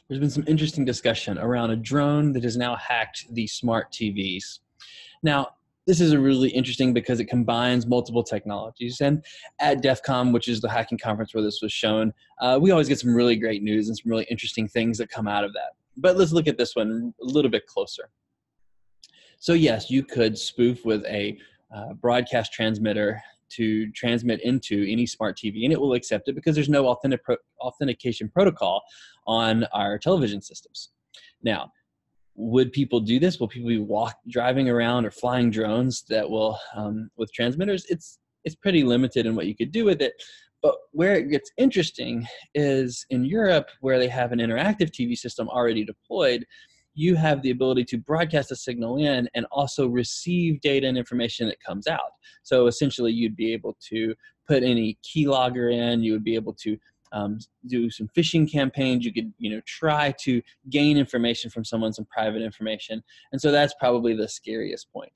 There's been some interesting discussion around a drone that has now hacked the smart TVs. Now, this is a really interesting because it combines multiple technologies. And at DEF CON, which is the hacking conference where this was shown, we always get some really great news and some really interesting things that come out of that. But let's look at this one a little bit closer. So yes, you could spoof with a broadcast transmitter to transmit into any smart TV, and it will accept it because there's no authentication protocol on our television systems. Now, would people do this? Will people be driving around or flying drones that will with transmitters? It's pretty limited in what you could do with it. But where it gets interesting is in Europe, where they have an interactive TV system already deployed. You have the ability to broadcast a signal in and also receive data and information that comes out. So essentially, you'd be able to put any keylogger in. You would be able to do some phishing campaigns. You could, try to gain information from someone, some private information. And so that's probably the scariest point.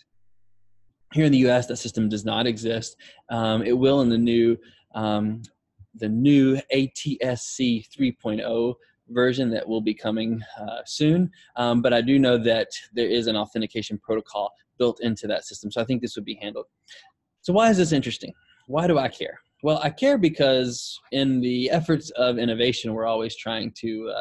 Here in the U.S., that system does not exist. It will in the new ATSC 3.0 version that will be coming soon. But I do know that there is an authentication protocol built into that system. So I think this would be handled. So why is this interesting? Why do I care? Well, I care because in the efforts of innovation, we're always trying to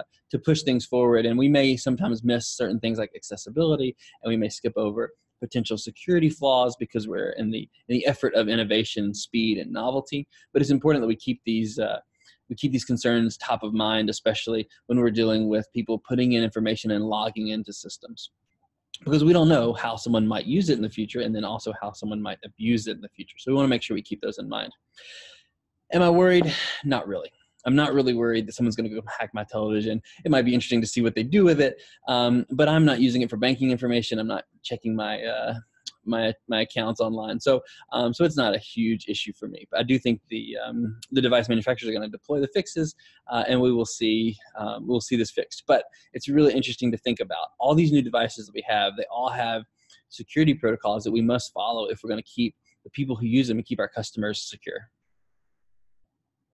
push things forward, and we may sometimes miss certain things like accessibility, and we may skip over potential security flaws because we're in the effort of innovation, speed, and novelty. But it's important that we keep these concerns top of mind, especially when we're dealing with people putting in information and logging into systems. Because we don't know how someone might use it in the future, and then also how someone might abuse it in the future. So we want to make sure we keep those in mind. Am I worried? Not really. I'm not really worried that someone's going to go hack my television. It might be interesting to see what they do with it, but I'm not using it for banking information. I'm not checking my accounts online, so it's not a huge issue for me. But I do think the device manufacturers are going to deploy the fixes, and we'll see this fixed. But it's really interesting to think about all these new devices that we have. They all have security protocols that we must follow if we're going to keep the people who use them and keep our customers secure.